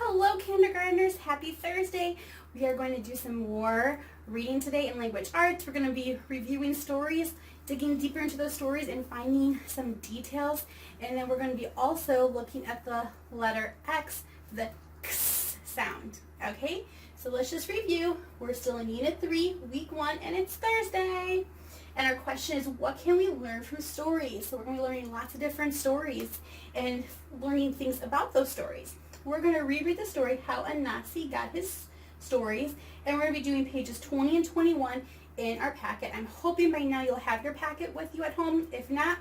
Hello kindergartners, happy Thursday. We are going to do some more reading today in language arts. We're going to be reviewing stories, digging deeper into those stories and finding some details. And then we're going to be also looking at the letter X, the X sound. Okay, so let's just review. We're still in Unit 3, Week 1, and it's Thursday. And our question is, what can we learn from stories? So we're going to be learning lots of different stories and learning things about those stories. We're going to reread the story, How Anansi Got His Stories, and we're going to be doing pages 20 and 21 in our packet. I'm hoping by now you'll have your packet with you at home. If not,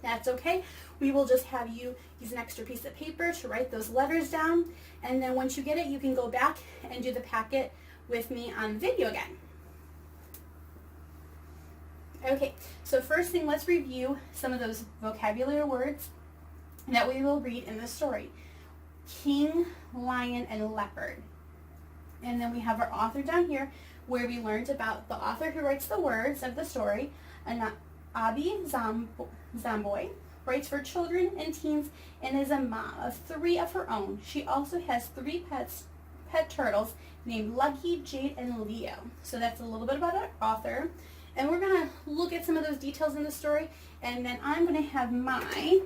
that's okay. We will just have you use an extra piece of paper to write those letters down, and then once you get it, you can go back and do the packet with me on video again. Okay, so first thing, let's review some of those vocabulary words that we will read in the story. King, lion, and leopard. And then we have our author down here where we learned about the author who writes the words of the story. Abi Zamboy writes for children and teens and is a mom of 3 of her own. She also has 3 pet turtles named Lucky, Jade, and Leo. So that's a little bit about our author. And we're going to look at some of those details in the story, and then I'm going to have my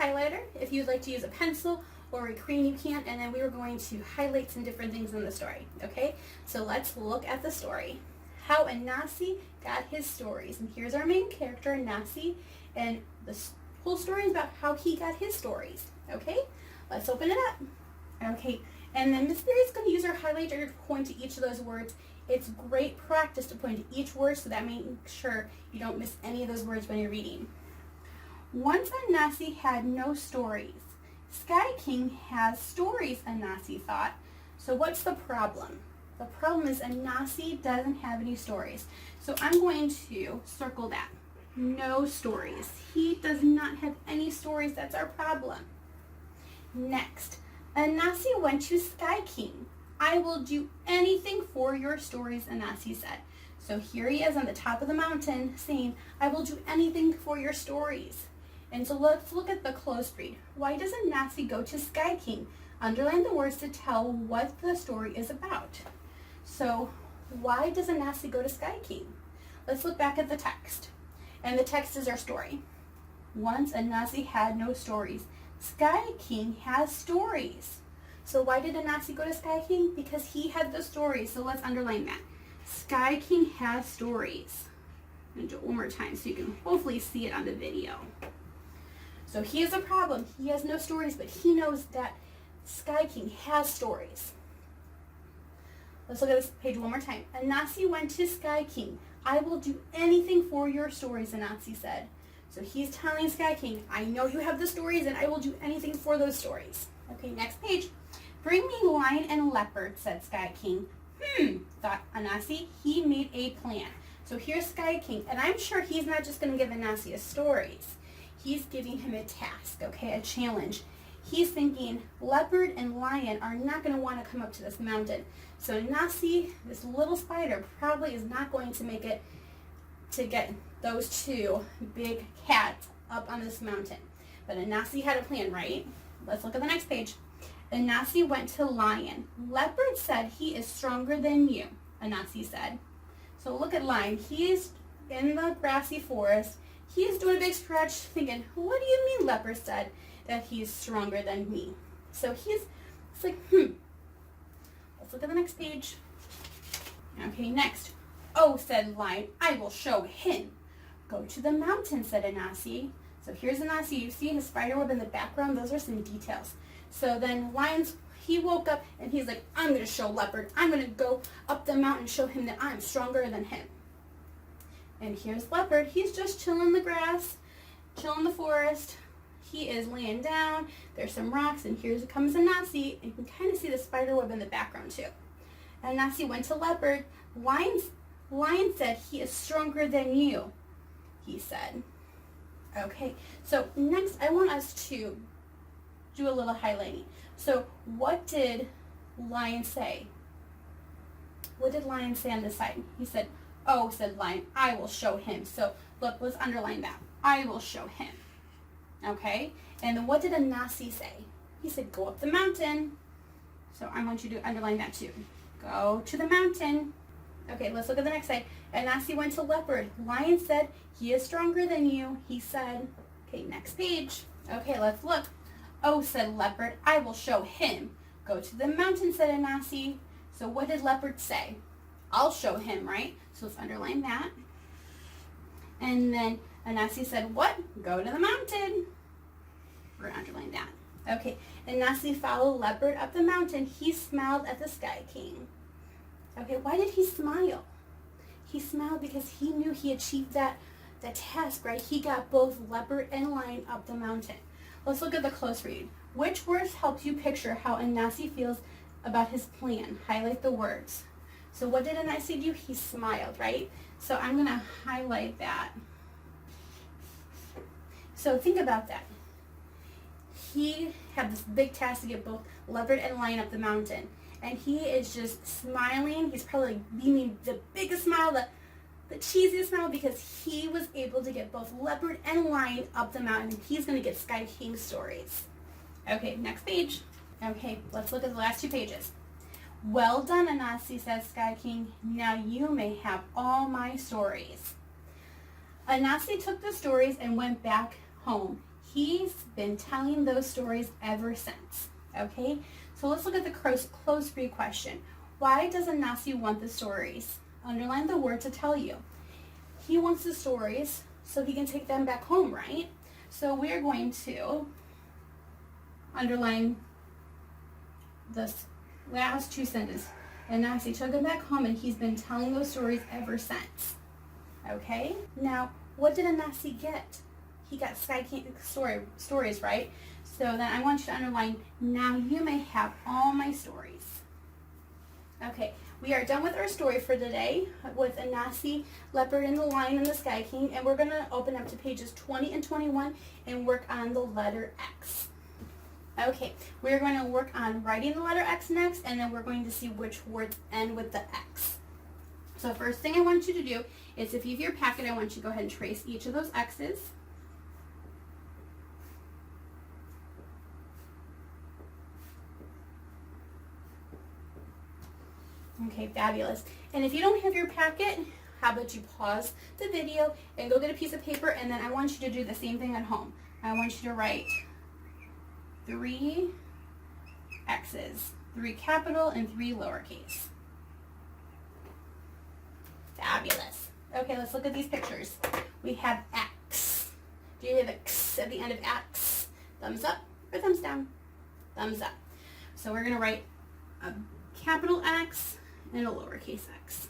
highlighter. If you'd like to use a pencil or a crayon, you can, and then we are going to highlight some different things in the story. Okay, so let's look at the story. How Anansi Got His Stories. And here's our main character, Anansi, and the whole story is about how he got his stories. Okay, let's open it up. Okay, and then Miss Beery is going to use her highlighter to point to each of those words. It's great practice to point to each word, so that makes sure you don't miss any of those words when you're reading. Once Anansi had no stories. Sky King has stories, Anansi thought. So what's the problem? The problem is Anansi doesn't have any stories. So I'm going to circle that. No stories. He does not have any stories. That's our problem. Next, Anansi went to Sky King. I will do anything for your stories, Anansi said. So here he is on the top of the mountain saying, I will do anything for your stories. And so let's look at the close read. Why does Anansi go to Sky King? Underline the words to tell what the story is about. So why does Anansi go to Sky King? Let's look back at the text. And the text is our story. Once Anansi had no stories. Sky King has stories. So why did Anansi go to Sky King? Because he had the stories. So let's underline that. Sky King has stories. I'm going to do it one more time so you can hopefully see it on the video. So he has a problem. He has no stories, but he knows that Sky King has stories. Let's look at this page one more time. Anansi went to Sky King. I will do anything for your stories, Anansi said. So he's telling Sky King, I know you have the stories and I will do anything for those stories. Okay, next page. Bring me lion and leopard, said Sky King. Thought Anansi. He made a plan. So here's Sky King, and I'm sure he's not just going to give Anansi his stories. He's giving him a task, okay, a challenge. He's thinking leopard and lion are not going to want to come up to this mountain. So Anansi, this little spider, probably is not going to make it to get those 2 big cats up on this mountain. But Anansi had a plan, right? Let's look at the next page. Anansi went to lion. Leopard said he is stronger than you, Anansi said. So look at lion. He is in the grassy forest. He is doing a big stretch thinking, what do you mean, leopard said that he's stronger than me? So it's like, Let's look at the next page. Okay, next. Oh, said lion, I will show him. Go to the mountain, said Anansi. So here's Anansi. You see his spider web in the background? Those are some details. So then he woke up and he's like, I'm going to show leopard. I'm going to go up the mountain and show him that I'm stronger than him. And here's leopard. He's just chilling in the grass, chilling in the forest. He is laying down. There's some rocks, and here comes Anansi. And you can kind of see the spider web in the background too. And Anansi went to leopard. Lion said, he is stronger than you, he said. Okay, so next I want us to do a little highlighting. So what did lion say? What did lion say on this side? He said, oh, said lion, I will show him. So look, let's underline that. I will show him. Okay? And then what did Anansi say? He said, go up the mountain. So I want you to underline that too. Go to the mountain. Okay, let's look at the next side. Anasi went to leopard. Lion said, he is stronger than you. He said, okay, next page. Okay, let's look. Oh, said leopard, I will show him. Go to the mountain, said Anasi. So what did leopard say? I'll show him, right? So let's underline that. And then Anasi said, what? Go to the mountain. We're going to underline that. Okay, Anasi followed leopard up the mountain. He smiled at the Sky King. Okay, why did he smile? He smiled because he knew he achieved that task, right? He got both leopard and lion up the mountain. Let's look at the close read. Which words help you picture how Anasi feels about his plan? Highlight the words. So what did Anasi do? He smiled, right? So I'm going to highlight that. So think about that. He had this big task to get both leopard and lion up the mountain. And he is just smiling. He's probably beaming the biggest smile, the cheesiest smile, because he was able to get both leopard and lion up the mountain. He's going to get Sky King stories. Okay, next page. Okay, let's look at the last 2 pages. Well done, Anasi, says Sky King. Now you may have all my stories. Anasi took the stories and went back home. He's been telling those stories ever since. Okay, so let's look at the close read question. Why does Anasi want the stories? Underline the word to tell you. He wants the stories so he can take them back home, right? So we're going to underline this last 2 sentences. Anasi took them back home and he's been telling those stories ever since. Okay, now what did Anasi get? He got Sky King stories, right? So then I want you to underline, now you may have all my stories. Okay, we are done with our story for today with Anasi, leopard, and the lion and the Sky King, and we're going to open up to pages 20 and 21 and work on the letter X. Okay, we're going to work on writing the letter X next, and then we're going to see which words end with the X. So first thing I want you to do is, if you have your packet, I want you to go ahead and trace each of those X's. Okay, fabulous. And if you don't have your packet, how about you pause the video and go get a piece of paper, and then I want you to do the same thing at home. I want you to write 3 X's, 3 capital and 3 lowercase. Fabulous. Okay, let's look at these pictures. We have X. Do you hear the X at the end of X? Thumbs up or thumbs down? Thumbs up. So we're going to write a capital X and a lowercase x.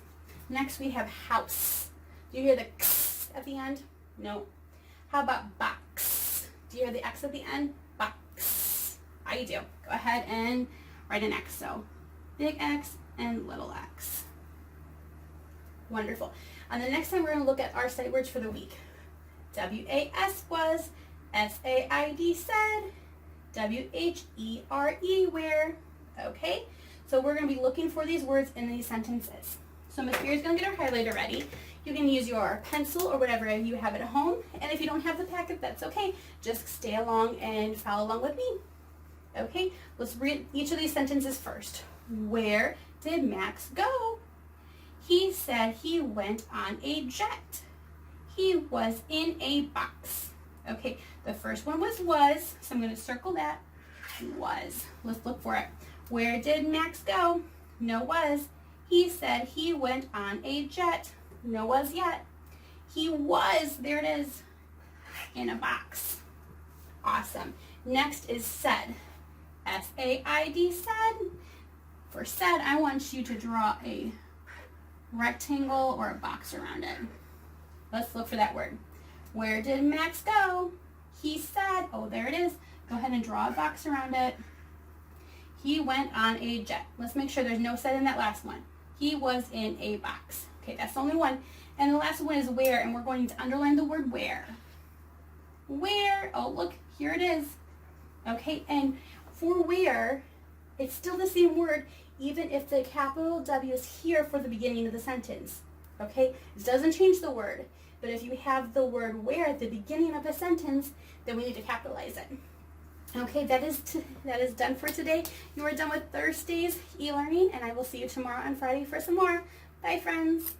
Next we have house. Do you hear the X at the end? No. How about box? Do you hear the X at the end? Box. I do. Go ahead and write an X. So big X and little x. Wonderful. And the next time we're going to look at our study words for the week. W-A-S was, S-A-I-D said, W-H-E-R-E where. Okay? So we're going to be looking for these words in these sentences. So Ms. Beery is going to get our highlighter ready. You can use your pencil or whatever you have at home. And if you don't have the packet, that's okay. Just stay along and follow along with me. Okay, let's read each of these sentences first. Where did Max go? He said he went on a jet. He was in a box. Okay, the first one was, so I'm going to circle that. Was. Let's look for it. Where did Max go? No was. He said he went on a jet. No was yet. He was, there it is, in a box. Awesome. Next is said. S-A-I-D said. For said, I want you to draw a rectangle or a box around it. Let's look for that word. Where did Max go? He said, oh, there it is. Go ahead and draw a box around it. He went on a jet. Let's make sure there's no said in that last one. He was in a box. Okay, that's the only one. And the last one is where, and we're going to underline the word where. Where, oh look, here it is. Okay, and for where, it's still the same word, even if the capital W is here for the beginning of the sentence. Okay, it doesn't change the word. But if you have the word where at the beginning of a sentence, then we need to capitalize it. Okay, that is done for today. You are done with Thursday's e-learning, and I will see you tomorrow on Friday for some more. Bye, friends.